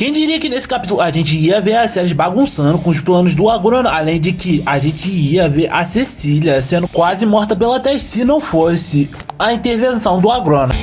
Quem diria que nesse capítulo a gente ia ver a Ceres bagunçando com os planos do Agrona, além de que a gente ia ver a Cecília sendo quase morta pela Tess se não fosse a intervenção do Agrona.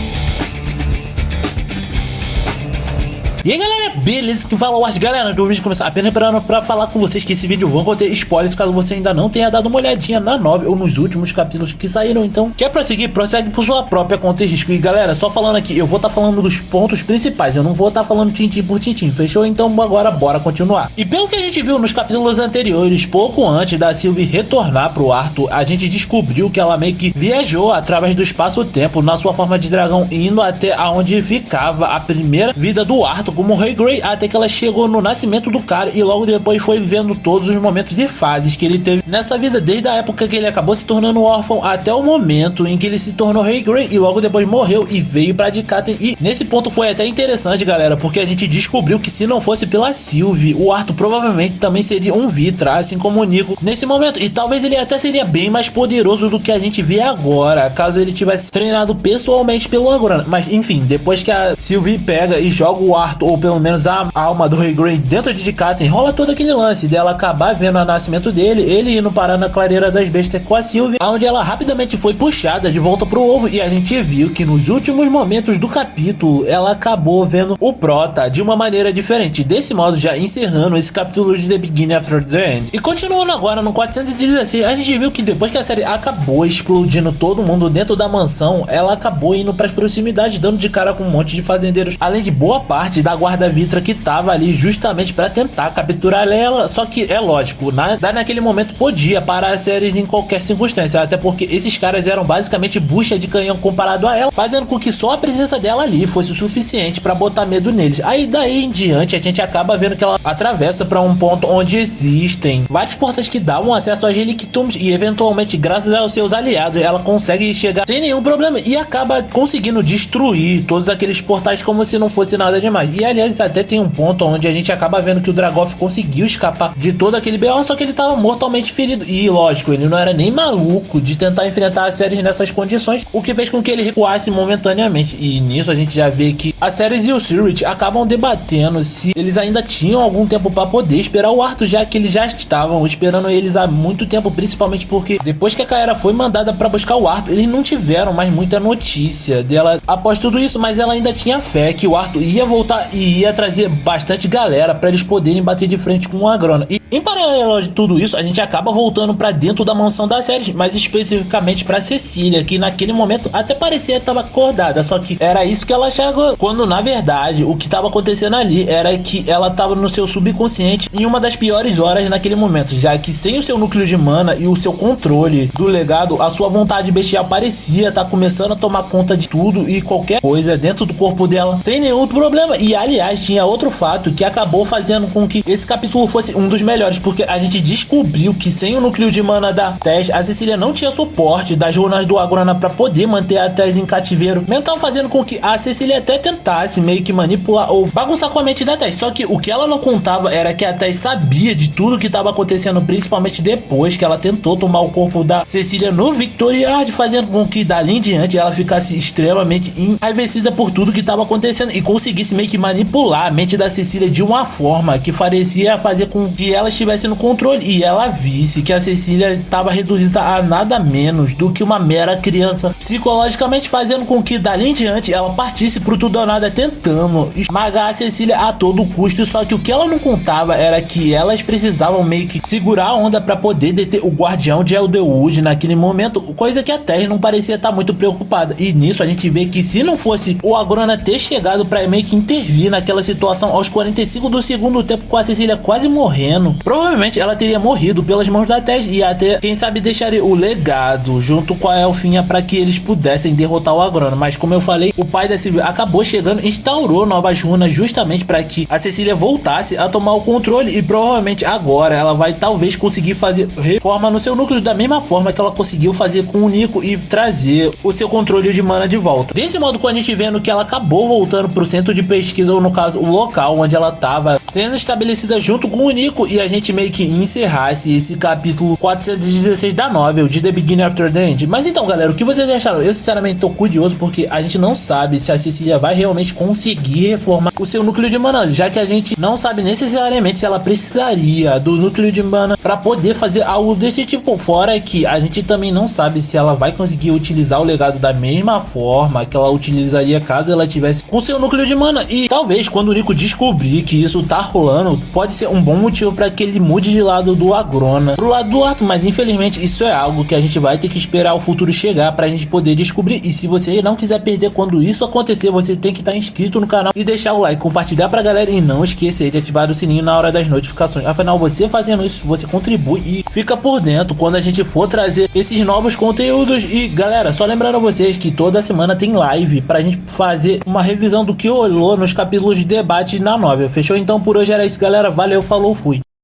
E aí galera, beleza? Que fala o Art, galera, do vídeo começar apenas pra falar com vocês que esse vídeo vão conter spoilers caso você ainda não tenha dado uma olhadinha na novel ou nos últimos capítulos que saíram. Então, quer prosseguir? Prossegue por sua própria conta e risco. E galera, só falando aqui, eu vou estar falando dos pontos principais, eu não vou estar falando tintim por tintim, fechou? Então agora bora continuar. E pelo que a gente viu nos capítulos anteriores, pouco antes da Sylvie retornar pro Arthur, a gente descobriu que ela meio que viajou através do espaço-tempo na sua forma de dragão, indo até aonde ficava a primeira vida do Arthur como Rei Grey, até que ela chegou no nascimento do cara e logo depois foi vivendo todos os momentos e fases que ele teve nessa vida, desde a época que ele acabou se tornando órfão até o momento em que ele se tornou Rei Grey e logo depois morreu e veio pra Dikaten. E nesse ponto foi até interessante, galera, porque a gente descobriu que se não fosse pela Sylvie, o Arthur provavelmente também seria um Vitra, assim como o Nico nesse momento, e talvez ele até seria bem mais poderoso do que a gente vê agora, caso ele tivesse treinado pessoalmente pelo Agrona. Mas enfim, depois que a Sylvie pega e joga o Arthur, ou pelo menos a alma do Rei Grey dentro de Dikaten, rola todo aquele lance dela acabar vendo o nascimento dele, ele indo parar na clareira das bestas com a Sylvie, onde ela rapidamente foi puxada de volta pro ovo, e a gente viu que nos últimos momentos do capítulo ela acabou vendo o Prota de uma maneira diferente, desse modo já encerrando esse capítulo de The Beginning After the End. E continuando agora no 416, a gente viu que depois que a série acabou explodindo todo mundo dentro da mansão, ela acabou indo para as proximidades, dando de cara com um monte de fazendeiros, além de boa parte da guarda Vitra que tava ali justamente para tentar capturar ela. Só que é lógico, naquele momento podia parar as séries em qualquer circunstância, até porque esses caras eram basicamente bucha de canhão comparado a ela, fazendo com que só a presença dela ali fosse o suficiente para botar medo neles. Aí daí em diante a gente acaba vendo que ela atravessa para um ponto onde existem vários portais que davam acesso às Relictums e eventualmente, graças aos seus aliados, ela consegue chegar sem nenhum problema e acaba conseguindo destruir todos aqueles portais como se não fosse nada demais. E aliás, até tem um ponto onde a gente acaba vendo que o Dragoff conseguiu escapar de todo aquele BO, só que ele tava mortalmente ferido. E lógico, ele não era nem maluco de tentar enfrentar a Ceres nessas condições, o que fez com que ele recuasse momentaneamente. E nisso a gente já vê que a Ceres e o Cyril acabam debatendo se eles ainda tinham algum tempo para poder esperar o Arthur, já que eles já estavam esperando eles há muito tempo, principalmente porque depois que a Kaera foi mandada para buscar o Arthur, eles não tiveram mais muita notícia dela após tudo isso, mas ela ainda tinha fé que o Arthur ia voltar e ia trazer bastante galera para eles poderem bater de frente com o Agrona. E em paralelo de tudo isso, a gente acaba voltando para dentro da mansão da Ceres, mais especificamente para Cecília, que naquele momento até parecia que estava acordada, só que era isso que ela achava, quando na verdade o que estava acontecendo ali era que ela estava no seu subconsciente em uma das piores horas naquele momento, já que sem o seu núcleo de mana e o seu controle do legado, a sua vontade bestial parecia estar começando a tomar conta de tudo e qualquer coisa dentro do corpo dela, sem nenhum problema. E aliás, tinha outro fato que acabou fazendo com que esse capítulo fosse um dos melhores, porque a gente descobriu que sem o núcleo de mana da Tess, a Cecília não tinha suporte das runas do Agrona para poder manter a Tess em cativeiro mental, fazendo com que a Cecília até tentasse meio que manipular ou bagunçar com a mente da Tess. Só que o que ela não contava era que a Tess sabia de tudo que estava acontecendo, principalmente depois que ela tentou tomar o corpo da Cecília no Victoriard, fazendo com que dali em diante ela ficasse extremamente enraivecida por tudo que estava acontecendo e conseguisse meio que manipular a mente da Cecília de uma forma que parecia fazer com que ela estivesse no controle e ela visse que a Cecília estava reduzida a nada menos do que uma mera criança psicologicamente, fazendo com que dali em diante ela partisse pro tudo ou nada tentando esmagar a Cecília a todo custo. Só que o que ela não contava era que elas precisavam meio que segurar a onda para poder deter o guardião de Elderwood naquele momento, coisa que a Tess não parecia estar muito preocupada. E nisso a gente vê que se não fosse o Agrona ter chegado para meio que intervir naquela situação aos 45 do segundo tempo, com a Cecília quase morrendo, provavelmente ela teria morrido pelas mãos da Tess e até, quem sabe, deixaria o legado junto com a Elfinha para que eles pudessem derrotar o Agrona. Mas como eu falei, o pai da Sylvie acabou chegando e instaurou novas runas justamente para que a Cecília voltasse a tomar o controle, e provavelmente agora ela vai talvez conseguir fazer reforma no seu núcleo da mesma forma que ela conseguiu fazer com o Nico e trazer o seu controle de mana de volta. Desse modo, com a gente vendo que ela acabou voltando pro centro de pesquisa pesquisa, ou no caso, o local onde ela tava sendo estabelecida junto com o Nico, e a gente meio que encerrasse esse capítulo 416 da novel de The Beginning After the End. Mas então, galera, o que vocês acharam? Eu sinceramente tô curioso, porque a gente não sabe se a Cecília vai realmente conseguir reformar o seu núcleo de mana, já que a gente não sabe necessariamente se ela precisaria do núcleo de mana para poder fazer algo desse tipo. Fora que a gente também não sabe se ela vai conseguir utilizar o legado da mesma forma que ela utilizaria caso ela tivesse com seu núcleo de mana. E talvez quando o Nico descobrir que isso tá rolando, pode ser um bom motivo para que ele mude de lado do Agrona pro lado do Arthur. Mas infelizmente isso é algo que a gente vai ter que esperar o futuro chegar pra gente poder descobrir. E se você não quiser perder quando isso acontecer, você tem que estar inscrito no canal e deixar o like, compartilhar pra galera, e não esquecer de ativar o sininho na hora das notificações. Afinal, você fazendo isso, você contribui e fica por dentro quando a gente for trazer esses novos conteúdos. E galera, só lembrando a vocês que toda semana tem live pra gente fazer uma revisão do que rolou nos capítulos de debate na novel. Fechou? Então por hoje era isso, galera. Valeu, falou, fui.